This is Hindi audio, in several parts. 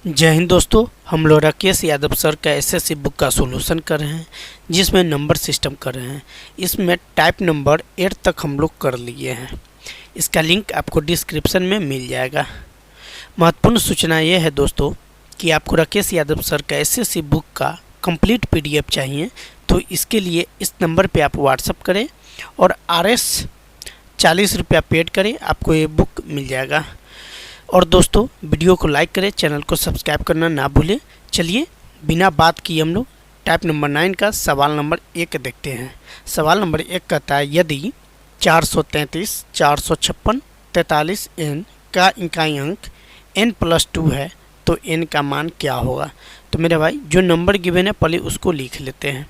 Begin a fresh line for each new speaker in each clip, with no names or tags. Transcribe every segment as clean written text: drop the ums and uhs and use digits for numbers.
जय हिंद दोस्तों, हम लोग राकेश यादव सर का एसएससी बुक का सॉल्यूशन कर रहे हैं जिसमें नंबर सिस्टम कर रहे हैं। इसमें टाइप नंबर 8 तक हम लोग कर लिए हैं। इसका लिंक आपको डिस्क्रिप्शन में मिल जाएगा। महत्वपूर्ण सूचना यह है दोस्तों कि आपको राकेश यादव सर का एसएससी बुक का कंप्लीट पीडीएफ चाहिए तो इसके लिए इस नंबर पे आप व्हाट्सअप करें और RS 40 रुपया पेड करें, आपको ये बुक मिल जाएगा। और दोस्तों वीडियो को लाइक करें, चैनल को सब्सक्राइब करना ना भूलें। चलिए बिना बात किए हम लोग टाइप नंबर 9 का सवाल नंबर 1 देखते हैं। सवाल नंबर 1 कहता है यदि 433, 456, 43 n का इकाई अंक n+2 है तो n का मान क्या होगा। तो मेरे भाई जो नंबर गिवन है पहले उसको लिख लेते हैं।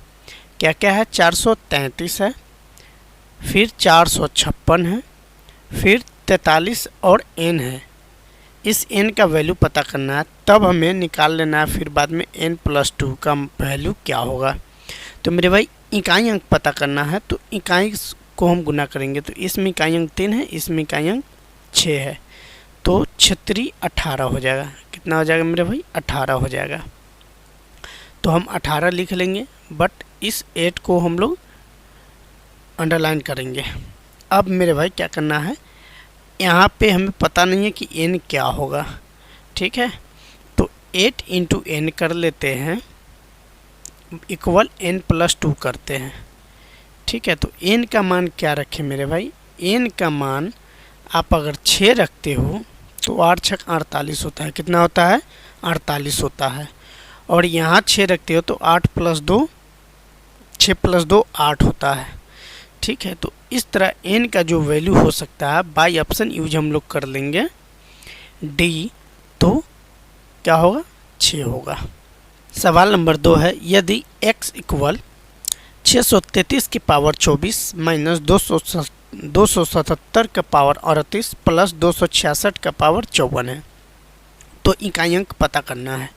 क्या क्या है, 433 है, फिर 456 है, फिर 43 और n है। इस n का वैल्यू पता करना है, तब हमें निकाल लेना है फिर बाद में n+2 का वैल्यू क्या होगा। तो मेरे भाई इकाई अंक पता करना है तो इकाई को हम गुना करेंगे। तो इसमें इकाई अंक 3 है, इसमें इकाई अंक 6 है, तो 6 18 हो जाएगा। कितना हो जाएगा मेरे भाई, 18 हो जाएगा। तो हम 18 लिख लेंगे, बट इस 8 को हम लोग अंडरलाइन करेंगे। अब मेरे भाई क्या करना है, यहाँ पे हमें पता नहीं है कि n क्या होगा, ठीक है। तो 8 × n कर लेते हैं इक्वल n+2 करते हैं, ठीक है। तो n का मान क्या रखें मेरे भाई, n का मान आप अगर 6 रखते हो तो 8 × 6 48 होता है। कितना होता है, 48 होता है। और यहाँ 6 रखते हो तो 8 + 2, 6 + 2 8 होता है, ठीक है। तो इस तरह n का जो वैल्यू हो सकता है बाई ऑप्शन यूज हम लोग कर लेंगे D, तो क्या होगा, 6 होगा। सवाल नंबर 2 है यदि x = 633 की पावर 24 माइनस 277 का पावर 38 प्लस 266 का पावर 54 है तो इकाई अंक पता करना है।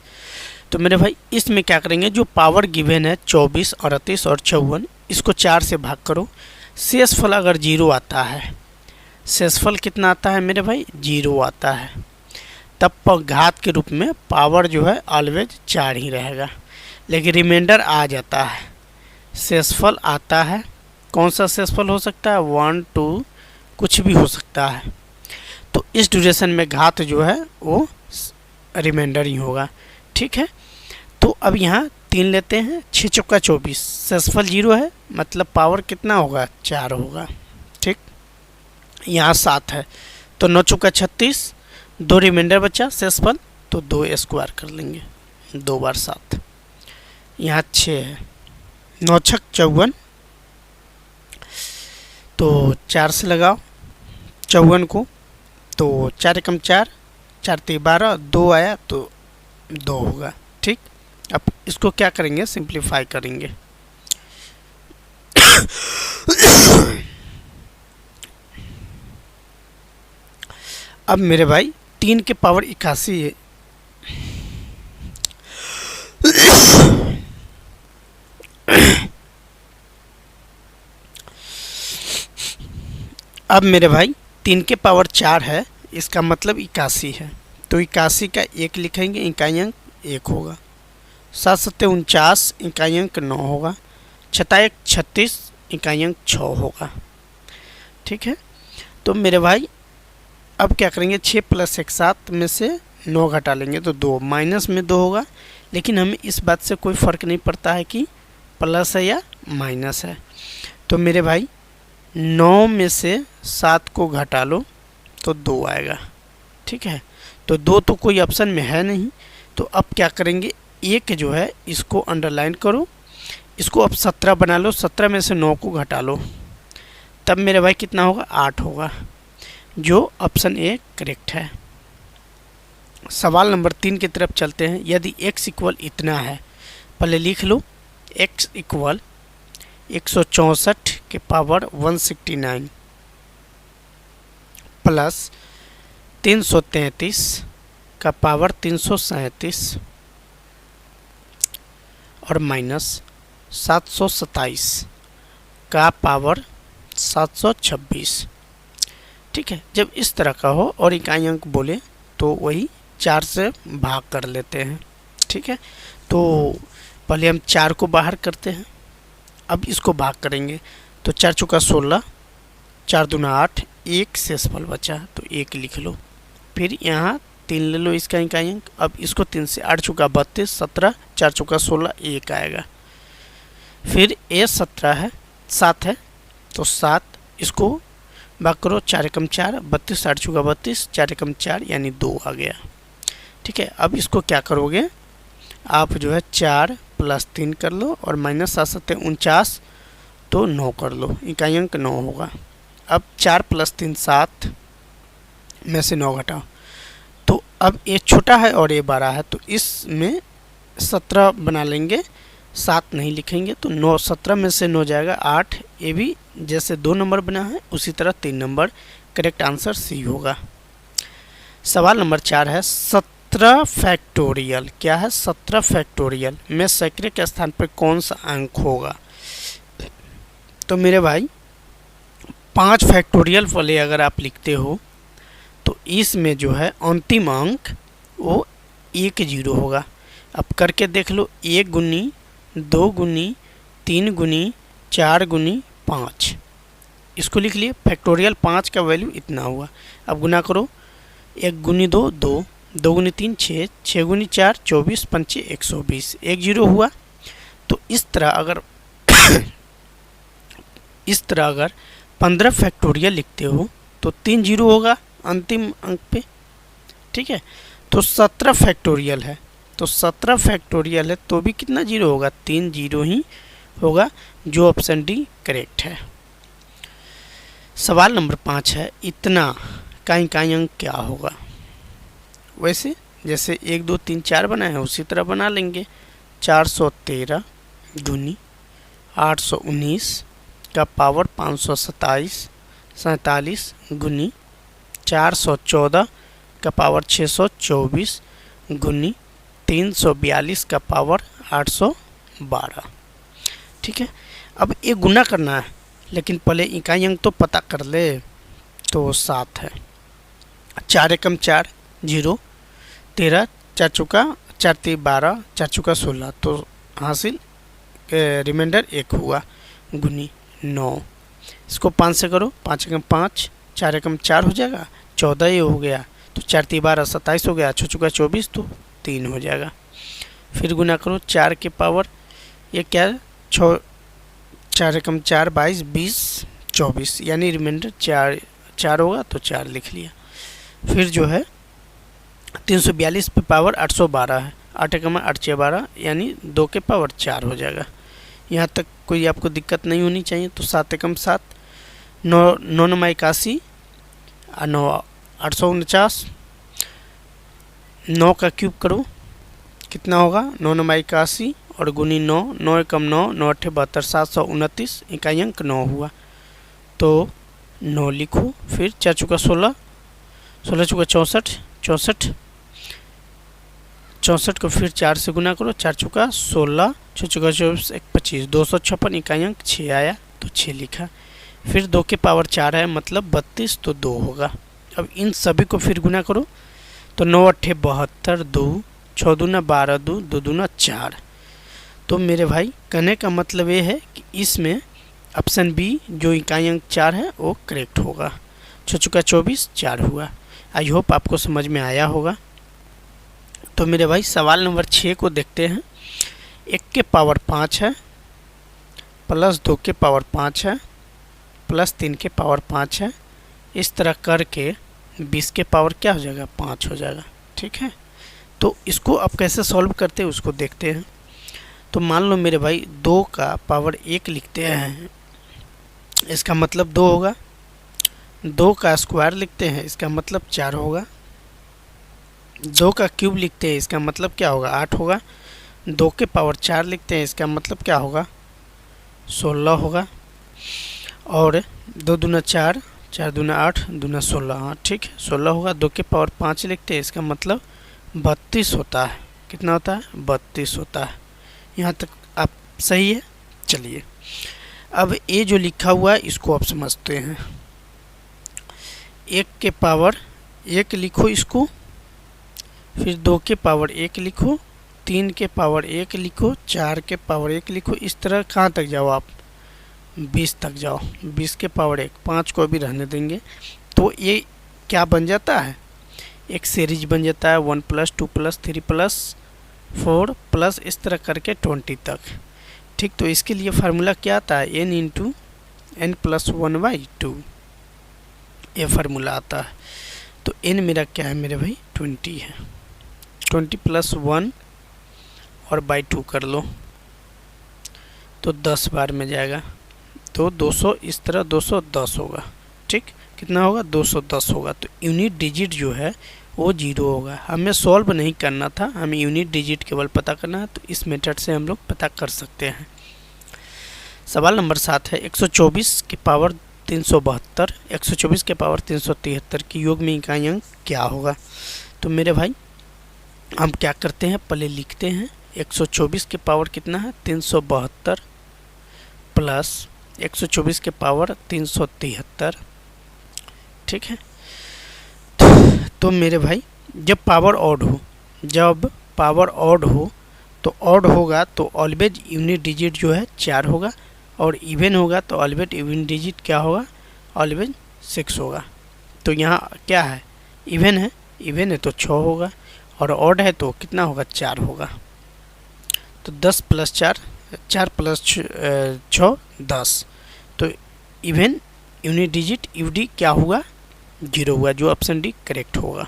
तो मेरे भाई इसमें क्या करेंगे, जो पावर गिवन है 24, 38 और 54, इसको 4 से भाग करो। शेषफल अगर 0 आता है, शेषफल कितना आता है मेरे भाई, 0 आता है, तब घात के रूप में पावर जो है ऑलवेज 4 ही रहेगा। लेकिन रिमाइंडर आ जाता है, शेषफल आता है। कौन सा शेषफल हो सकता है, 1, 2 कुछ भी हो सकता है। तो इस ड्यूरेशन में घात जो है वो रिमाइंडर ही होगा, ठीक है। तो अब यहाँ 3 लेते हैं, 6 × 24, शेषफल 0 है, मतलब पावर कितना होगा, 4 होगा, ठीक। यहाँ 7 है तो 9 × 36, 2 रिमाइंडर बचा शेषफल, तो 2 स्क्वायर कर लेंगे, 2 बार 7। यहाँ 6 है, 9 × 6 = 54, तो 4 से लगाओ 54 को, तो 4 × 4, 4 × 12, 2 आया तो 2 होगा, ठीक। अब इसको क्या करेंगे, सिंप्लीफाई करेंगे। अब मेरे भाई 3 के पावर 81 है। अब मेरे भाई 3 के पावर 4 है, इसका मतलब 81 है, तो 81 का 1 लिखेंगे, इकाई अंक 1 होगा। 7 × 7 = 49, इकाई अंक 9 होगा। 6 × 1 = 36, इकाई अंक 6 होगा, ठीक है। तो मेरे भाई अब क्या करेंगे, 6 + 1 7 में से 9 घटा लेंगे तो 2, माइनस में 2 होगा। लेकिन हमें इस बात से कोई फ़र्क नहीं पड़ता है कि प्लस है या माइनस है। तो मेरे भाई 9 में से 7 को घटा लो तो 2 आएगा, ठीक है। तो 2 तो कोई ऑप्शन में है नहीं, तो अब क्या करेंगे, 1 जो है इसको अंडरलाइन करो, इसको अब 17 बना लो, 17 में से 9 को घटा लो, तब मेरे भाई कितना होगा, 8 होगा, जो ऑप्शन ए करेक्ट है। सवाल नंबर 3 की तरफ चलते हैं। यदि x = इतना है, पहले लिख लो, x = 164 के पावर 169 प्लस 333 का पावर 337 और माइनस 727 का पावर 726, ठीक है। जब इस तरह का हो और इकाई अंक बोले तो वही 4 से भाग कर लेते हैं। ठीक है, तो पहले हम 4 को बाहर करते हैं, अब इसको भाग करेंगे। तो 4 चौका 16, 4 दूना 8, एक शेषफल बचा तो 1 लिख लो। फिर यहाँ 3 ले लो इसका इकाई अंक। अब इसको 3 से 8 चौका 32, 17, 4 चौका 16, 1 आएगा। फिर ये 17 है, 7 है तो 7, इसको भाग करो, 4 एकम 4, 32, 8 चौका 32, 4 एकम 4 यानी 2 आ गया। ठीक है, अब इसको क्या करोगे आप जो है 4 + 3 कर लो और -7 7 49 तो 9 कर लो, इकाई अंक 9 होगा। अब 4 + 3 7 में से 9 घटाओ, तो अब ये छोटा है और ये बड़ा है तो इसमें 17 बना लेंगे, 7 नहीं लिखेंगे। तो 9 17 में से 9 जाएगा 8। ये भी जैसे 2 नंबर बना है उसी तरह 3 नंबर, करेक्ट आंसर सी होगा। सवाल नंबर 4 है 17 फैक्टोरियल। क्या है 17 फैक्टोरियल में सैकड़े के स्थान पर कौन सा अंक होगा? तो मेरे भाई 5 फैक्टोरियल वाले अगर आप लिखते हो तो इसमें जो है अंतिम अंक वो 1 0 होगा। अब करके देख लो, 1 गुनी 2 गुनी 3 गुनी 4 गुनी 5, इसको लिख लिए। फैक्टोरियल 5 का वैल्यू इतना हुआ। अब गुना करो, 1 गुनी 2 2, 2 गुनी 3 6, 6 गुनी 4 24, 5 120, 1 0 हुआ। तो इस तरह अगर 15 फैक्टोरियल लिखते हो तो 3 0 होगा अंतिम अंक पे। ठीक है, तो 17 फैक्टोरियल है, तो 17 फैक्टोरियल है तो भी कितना 0 होगा? 3 0 ही होगा, जो ऑप्शन डी करेक्ट है। सवाल नंबर 5 है इतना का इकाई अंक क्या होगा? वैसे जैसे 1 2 3 4 बना है उसी तरह बना लेंगे। 413 गुनी 819 का पावर 527 47 गुनी 414 का पावर 624 गुनी 342 का पावर 812। ठीक है, अब ये गुना करना है, लेकिन पहले इकाई अंक तो पता कर ले। तो 7 है, 4 एकम 4 0, 13, 4 चौका 4 3 12, 4 चौका 16 तो हासिल रिमाइंडर 1 हुआ गुनी 9। इसको 5 से करो, 5 एकम 5, 4 एकम 4 हो जाएगा, 14 ये हो गया तो 4 3 12 27 हो गया, 6 चौका 24 तो 3 हो जाएगा। फिर गुना करो, 4 के पावर ये क्या है 6, 4 एकम 4 22 20 24 यानी रिमाइंडर 4 होगा तो 4 लिख लिया। फिर जो है 342 पे पावर 812 है, 8 एकम 8 6 12 यानी 2 के पावर 4 हो जाएगा। यहाँ तक कोई आपको दिक्कत नहीं होनी चाहिए। तो 7 एकम 7, 9 9 81 और 9 849, 9 का क्यूब करो कितना होगा 9 9 81 और गुनी 9, 9 एकम 9, 9 8 72, 729, इकाई अंक 9 हुआ तो 9 लिखो। फिर 4 चौका 16, 16 चौका 64, 64 64 को फिर 4 से गुना करो, 4 चौका 16, 6 चौका 24 1 25, 256, इकाई अंक 6 आया तो 6 लिखा। फिर 2 के पावर 4 है मतलब 32 तो 2 होगा। अब इन सभी को फिर गुना करो तो 9 8 72, 2 6 दूना 12, 2 2 दूना 4। तो मेरे भाई कहने का मतलब ये है कि इसमें ऑप्शन बी जो इकाई अंक 4 है वो करेक्ट होगा। 6 चौका 24 4 हुआ। आई होप आपको समझ में आया होगा। तो मेरे भाई सवाल नंबर 6 को देखते हैं। 1 के पावर 5 है प्लस 2 के पावर 5 है प्लस 3 के पावर 5 है, इस तरह करके 20 के पावर क्या हो जाएगा 5 हो जाएगा। ठीक है, तो इसको आप कैसे सॉल्व करते हैं उसको देखते हैं। तो मान लो मेरे भाई 2 का पावर 1 लिखते हैं, इसका मतलब 2 होगा। 2 का स्क्वायर लिखते हैं, इसका मतलब 4 होगा। 2 का क्यूब लिखते हैं, इसका मतलब क्या होगा 8 होगा। 2 के पावर 4 लिखते हैं, इसका मतलब क्या होगा 16 होगा। और 2 दूना 4, 4 दूना 8, दूना 16, हाँ ठीक है 16 होगा। 2 के पावर 5 लिखते हैं, इसका मतलब 32 होता है। कितना होता है 32 होता है। यहाँ तक आप सही है। चलिए अब ये जो लिखा हुआ है इसको आप समझते हैं। 1 के पावर 1 लिखो इसको फिर 2 के पावर 1 लिखो, 3 के पावर 1 लिखो, 4 के पावर 1 लिखो। इस तरह कहाँ तक जाओ आप, 20 तक जाओ। 20 के पावर 1, 5 को भी रहने देंगे। तो ये क्या बन जाता है, एक सीरीज बन जाता है 1 + 2 + 3 + 4 प्लस इस तरह करके 20 तक। ठीक, तो इसके लिए फार्मूला क्या आता है, n × n + 1/2 ये फार्मूला आता है। तो n मेरा क्या है मेरे भाई, 20 है। 20 + 1 और बाई 2 कर लो तो 10 बार में जाएगा। तो 200, इस तरह 210 होगा। ठीक, कितना होगा, 210 होगा। तो यूनिट डिजिट जो है वो 0 होगा। हमें सॉल्व नहीं करना था, हमें यूनिट डिजिट केवल पता करना है। तो इस मेथड से हम लोग पता कर सकते हैं। सवाल नंबर 7 है, 124 की पावर 372, 124 के पावर 373 की योग में इकाई अंक क्या होगा। तो मेरे भाई हम क्या करते हैं, पहले लिखते हैं 124 के पावर कितना है, 372 प्लस 124 के पावर 373। ठीक है, तो मेरे भाई जब पावर ऑड हो, तो ऑड होगा तो ऑलवेज यूनिट डिजिट जो है 4 होगा, और इवन होगा तो ऑलवेज इवन डिजिट क्या होगा, ऑलवेज 6 होगा। तो यहाँ क्या है, इवन है तो 6 होगा, और ऑड है तो कितना होगा, 4 होगा। तो 10 + 4, 4 + 6 10। तो इवन यूनिट डिजिट यूडी क्या हुआ, 0 हुआ, जो ऑप्शन डी करेक्ट होगा।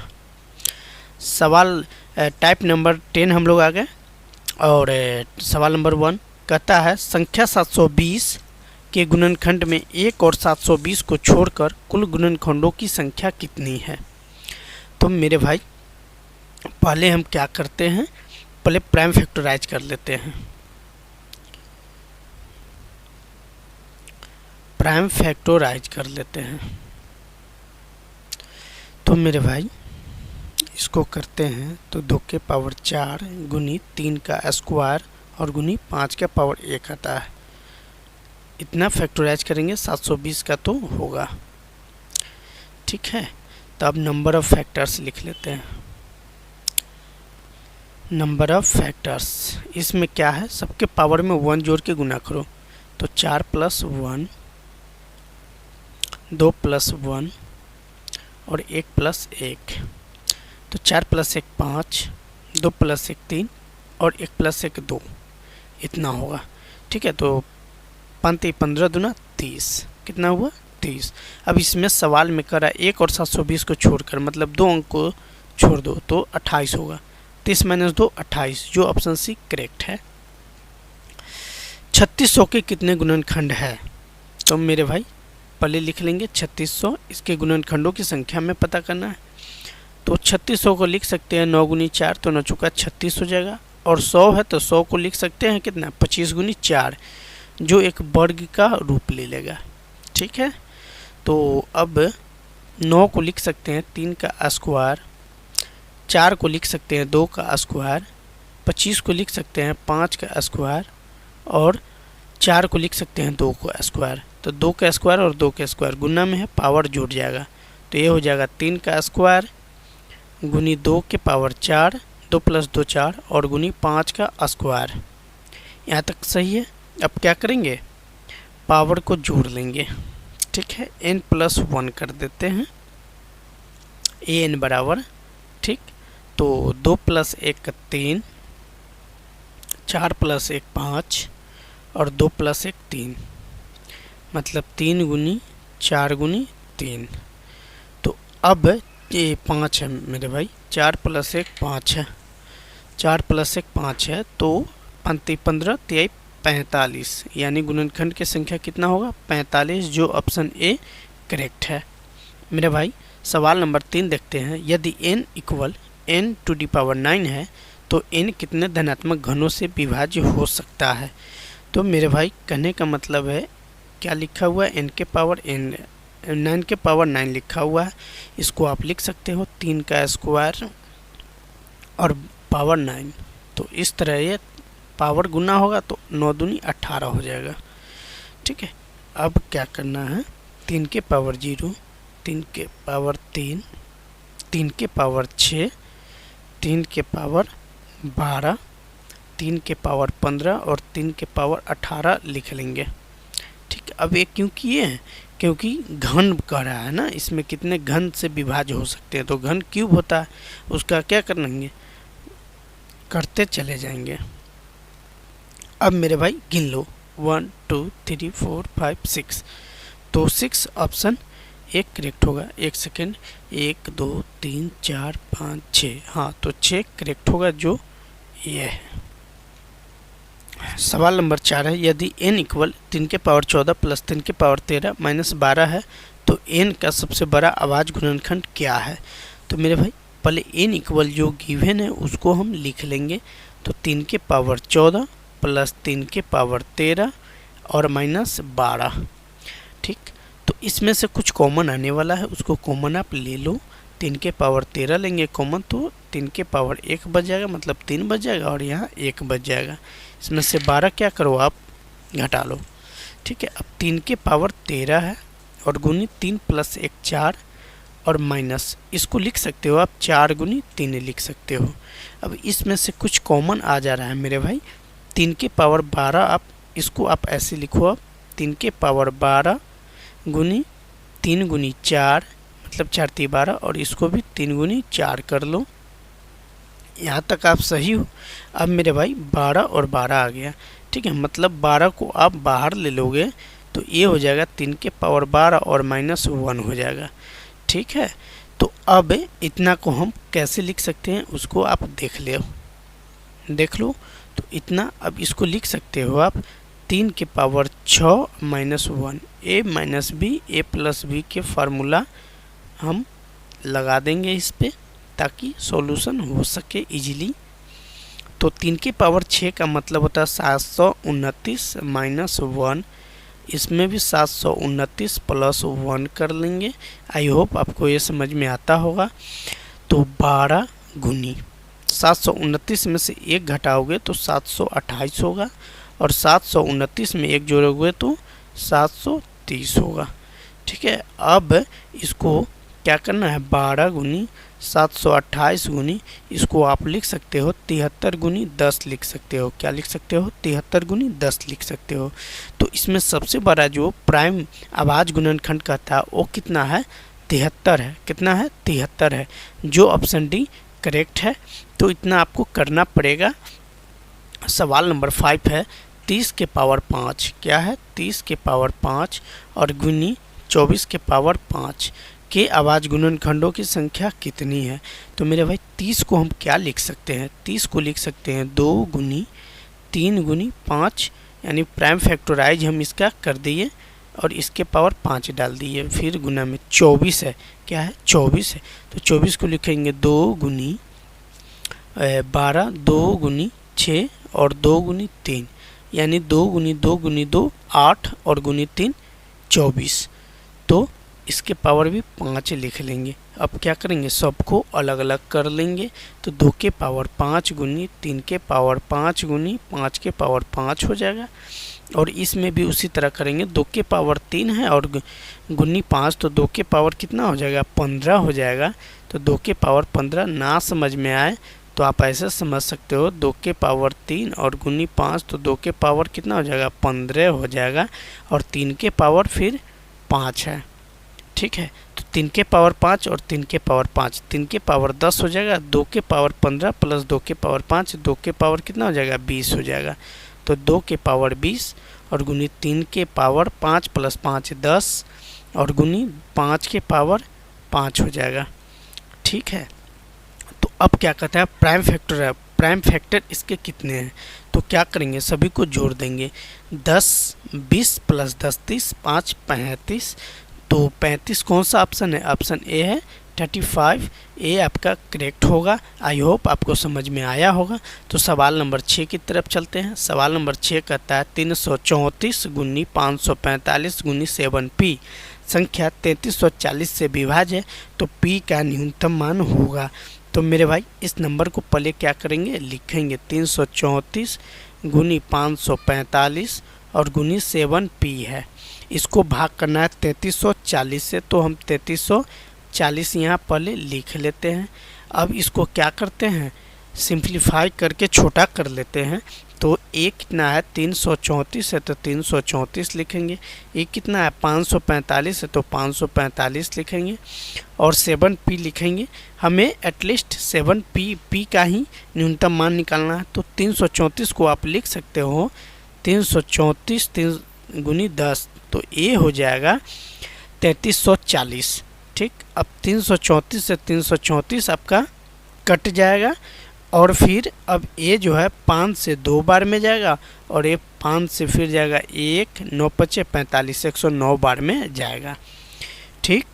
सवाल टाइप नंबर 10 हम लोग आ गए। और सवाल नंबर 1 कहता है, संख्या 720 के गुणनखंड में 1 और 720 को छोड़कर कुल गुणनखंडों की संख्या कितनी है। तो मेरे भाई पहले हम क्या करते हैं, पहले प्राइम फैक्टराइज कर लेते हैं। प्राइम फैक्टराइज कर लेते हैं। तो मेरे भाई इसको करते हैं तो 2 के पावर 4 गुनी 3 का स्क्वायर और गुनी 5 के पावर 1 आता है। इतना फैक्टराइज करेंगे 720 का तो होगा। ठीक है, तो अब नंबर ऑफ फैक्टर्स लिख लेते हैं। नंबर ऑफ फैक्टर्स इसमें क्या है, सबके पावर में 1 जोड़ के गुना करो। तो 4 + 1, 2 + 1 और 1 + 1। तो 4 + 1 5, 2 + 1 3 और 1 + 1 2, इतना होगा। ठीक है, तो 5 × 15 × 30, कितना हुआ, 30। अब इसमें सवाल में करा 1 और 720 को छोड़कर, मतलब 2 अंक को छोड़ दो तो 28 होगा। 30 - 2 28, जो ऑप्शन सी करेक्ट है। 3600 के कितने गुणनखंड है। तो मेरे भाई पहले लिख लेंगे 3600, इसके गुणनखंडों की संख्या में पता करना है। तो 3600 को लिख सकते हैं 9 × 4, तो 9 × 36 हो जाएगा। और 100 है तो 100 को लिख सकते हैं कितना, 25 × 4, जो एक वर्ग का रूप ले लेगा। ठीक है, तो अब 9 को लिख सकते हैं 3 का स्क्वायर, 4 को लिख सकते हैं 2 का स्क्वायर, 25 को लिख सकते हैं 5 का स्क्वायर, और 4 को लिख सकते हैं 2 का स्क्वायर। तो 2 का स्क्वायर और 2 का स्क्वायर गुना में है, पावर जुड़ जाएगा। तो ये हो जाएगा 3 का स्क्वायर गुनी 2 के पावर 4, 2 + 2 4 और गुनी 5 का स्क्वायर। यहाँ तक सही है। अब क्या करेंगे, पावर को जोड़ लेंगे। ठीक है, n + 1 कर देते हैं, an बराबर। ठीक, तो 2 + 1 3, 4 + 1 5 और 2 + 1 3, मतलब 3 × 4 × 3। तो अब ये 5 है मेरे भाई, 4 + 1 5 है, 4 + 1 5 है, तो 5 × 15 = 45, यानी गुणनखंड की संख्या कितना होगा, 45, जो ऑप्शन ए करेक्ट है। मेरे भाई सवाल नंबर 3 देखते हैं। यदि n = n⁻9 है तो n कितने धनात्मक घनों से विभाज्य हो सकता है। तो मेरे भाई कहने का मतलब है, क्या लिखा हुआ है, n के पावर n 9 के पावर 9 लिखा हुआ है। इसको आप लिख सकते हो 3 का स्क्वायर और पावर 9। तो इस तरह ये पावर गुना होगा तो 9 दूनी 18 हो जाएगा। ठीक है, अब क्या करना है, 3 के पावर 0, 3 के पावर 3, 3 के पावर 6, 3 के पावर 12, 3 के पावर 15 और 3 के पावर 18 लिख लेंगे। ठीक, अब ये क्यों किए हैं? क्योंकि घन कह रहा है ना, इसमें कितने घन से विभाज्य हो सकते हैं, तो घन क्यूब होता है, उसका क्या करेंगे, करते चले जाएंगे। अब मेरे भाई गिन लो 1 2 3 4 5 6, तो 6 ऑप्शन एक करेक्ट होगा। एक सेकेंड, 1 2 3 4 5 6, हाँ तो 6 करेक्ट होगा, जो ये है। सवाल नंबर 4 है, यदि n इक्वल 3 के पावर 14 प्लस 3 के पावर 13 माइनस 12 है तो n का सबसे बड़ा अभाज्य गुणनखंड क्या है? तो मेरे भाई पहले n इक्वल जो गिवन है उसको हम लिख लेंगे। तो 3 के पावर 14 प्लस 3 के पावर 13 और माइनस 12। ठीक, तो इसमें से कुछ कॉमन आने वाला है, उसको कॉमन आप ले लो। 3 के पावर 13 लेंगे कॉमन, तो 3 के पावर 1 बच जाएगा, मतलब 3 बच जाएगा और यहाँ 1 बच जाएगा। इसमें से 12 क्या करो आप, घटा लो। ठीक है, अब 3 के पावर 13 है और गुनी 3 प्लस 1 4 और माइनस, इसको लिख सकते हो आप 4 गुनी 3 लिख सकते हो। अब इसमें से कुछ कॉमन आ जा रहा है मेरे भाई। 3 के पावर 12, आप इसको आप ऐसे लिखो, आप 3 के पावर 12 गुनी 3 गुनी 4, मतलब 4 3 12, और इसको भी 3 गुनी 4 कर लो। यहाँ तक आप सही हो। अब मेरे भाई 12 और 12 आ गया। ठीक है, मतलब 12 को आप बाहर ले लोगे तो ये हो जाएगा 3 के पावर 12 और माइनस 1 हो जाएगा। ठीक है, तो अब इतना को हम कैसे लिख सकते हैं उसको आप देख लो। तो इतना अब इसको लिख सकते हो आप 3 के power 6 minus 1, a minus b a plus b के फार्मूला हम लगा देंगे इस पे, ताकि सॉल्यूशन हो सके इजीली। तो 3 के पावर 6 का मतलब होता है 729 माइनस 1, इसमें भी 729 प्लस 1 कर लेंगे। आई होप आपको ये समझ में आता होगा। तो 12 गुनी 729 में से 1 घटाओगे तो 728 होगा, और 729 में 1 जोड़ोगे तो 730 होगा। ठीक है, अब इसको क्या करना है, 12 गुनी 728 गुनी, इसको आप लिख सकते हो 73 गुनी 10 लिख सकते हो। क्या लिख सकते हो, 73 गुनी 10 लिख सकते हो। तो इसमें सबसे बड़ा जो प्राइम अभाज्य गुणनखंड का था वो कितना है, 73 है। कितना है, 73 है, जो ऑप्शन डी करेक्ट है। तो इतना आपको करना पड़ेगा। सवाल नंबर 5 है, 30 के पावर 5 क्या है, 30 के पावर 5 और गुनी 24 के पावर 5 के अभाज्य गुणनखंडों की संख्या कितनी है? तो मेरे भाई 30 को हम क्या लिख सकते हैं, 30 को लिख सकते हैं 2 गुनी 3 गुनी 5, यानी प्राइम फैक्टराइज हम इसका कर दिए और इसके पावर 5 डाल दिए, फिर गुना में 24 है। क्या है, 24 है। तो 24 को लिखेंगे 2 गुनी 12, 2 गुनी 6 और 2 गुनी 3, यानी 2 गुनी 2 गुनी 2 8 और गुनी 3 24। तो इसके पावर भी 5 लिख लेंगे। अब क्या करेंगे, सबको अलग अलग कर लेंगे। तो 2 के पावर 5 गुनी 3 के पावर 5 गुनी 5 के पावर 5 हो जाएगा। और इसमें भी उसी तरह करेंगे, 2 के पावर 3 है और गुनी 5, तो 2 के पावर कितना हो जाएगा, 15 हो जाएगा। तो 2 के पावर 15 ना समझ में आए तो आप ऐसे समझ सकते हो, 2 के पावर 3 और गुनी 5, तो 2 के पावर कितना हो जाएगा, 15 हो जाएगा, और 3 के पावर फिर 5 है। ठीक है, तो 3 के पावर 5 और 3 के पावर 5, 3 के पावर 10 हो जाएगा, 2 के पावर 15 प्लस 2 के पावर 5, 2 के पावर कितना हो जाएगा, 20 हो जाएगा। तो 2 के पावर 20 और गुनी 3 के पावर 5 प्लस 5 10 और गुनी 5 के पावर 5 हो जाएगा। ठीक है, तो अब क्या कहता है, प्राइम फैक्टर है, प्राइम फैक्टर इसके कितने हैं? तो क्या करेंगे, सभी को जोड़ देंगे, 10 20 प्लस 10 30, 5 35। तो 35 कौन सा ऑप्शन है, ऑप्शन ए है 35, ए आपका करेक्ट होगा। आई होप आपको समझ में आया होगा। तो सवाल नंबर 6 की तरफ चलते हैं। सवाल नंबर 6 कहता है 334 गुनी 545 गुनी 7p संख्या 3340 से विभाज्य है, तो p का न्यूनतम मान होगा। तो मेरे भाई इस नंबर को पहले क्या करेंगे, लिखेंगे 334 गुनी 545 और गुनी 7p है। इसको भाग करना है 3340 से, तो हम 3340 यहाँ पहले लिख लेते हैं। अब इसको क्या करते हैं, सिंप्लीफाई करके छोटा कर लेते हैं। तो ए कितना है 334 है तो 334 लिखेंगे। ए कितना है 545 है तो 545 लिखेंगे। और 7p लिखेंगे। हमें एटलीस्ट 7p का ही न्यूनतम मान निकालना है। तो 334 को आप लिख सकते हो 334 3 गुनी 10, तो ए हो जाएगा 3340। ठीक, अब 334 से 334 आपका कट जाएगा और फिर अब ए जो है 5 से 2 बार में जाएगा और ये 5 से फिर जाएगा 1 9 5 45 109 बार में जाएगा। ठीक,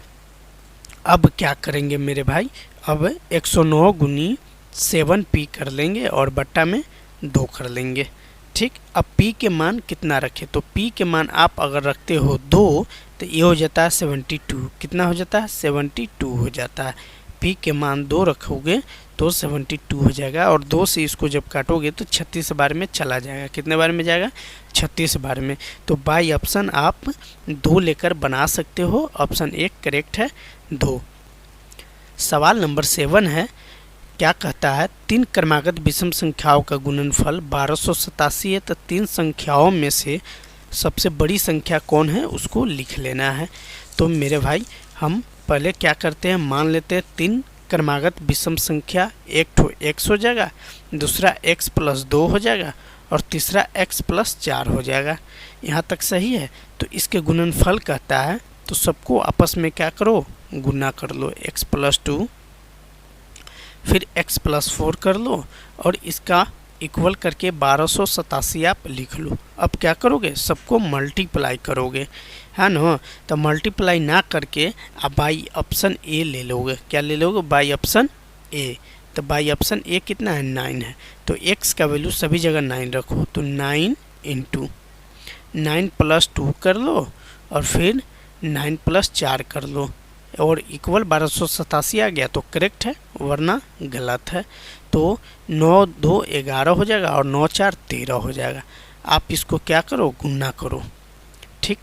अब क्या करेंगे मेरे भाई, अब 109 गुनी 7p कर लेंगे और बट्टा में 2 कर लेंगे। ठीक, अब p के मान कितना रखें, तो p के मान आप अगर रखते हो 2 तो ये हो जाता है 72। कितना हो जाता है 72 हो जाता है। p के मान 2 रखोगे तो 72 हो जाएगा और 2 से इसको जब काटोगे तो 36 बार में चला जाएगा। कितने बार में जाएगा 36 बार में। तो बाई ऑप्शन आप 2 लेकर बना सकते हो। ऑप्शन 1 करेक्ट है 2। सवाल नंबर 7 है, क्या कहता है 3 क्रमागत विषम संख्याओं का गुणनफल 1287 है तो 3 संख्याओं में से सबसे बड़ी संख्या कौन है उसको लिख लेना है। तो मेरे भाई हम पहले क्या करते हैं, मान लेते हैं 3 क्रमागत विषम संख्या, एक ठो x हो जाएगा, दूसरा x + 2 हो जाएगा और तीसरा x + 4 हो जाएगा। यहाँ तक सही है। तो इसके गुणनफल कहता है तो सबको आपस में क्या करो, गुना कर लो, x + 2 फिर x + 4 कर लो और इसका इक्वल करके 1287 आप लिख लो। अब क्या करोगे, सबको मल्टीप्लाई करोगे, है ना। तो मल्टीप्लाई ना करके आप बाई ऑप्शन ए ले लोगे। क्या ले लोगे, बाई ऑप्शन ए। तो बाई ऑप्शन ए कितना है 9 है। तो x का वैल्यू सभी जगह 9 रखो। तो 9 × 9 + 2 कर लो और फिर 9 + 4 कर लो और इक्वल 1287 आ गया तो करेक्ट है, वरना गलत है। तो 9 2 11 हो जाएगा और 9 4 13 हो जाएगा। आप इसको क्या करो, गुना करो। ठीक।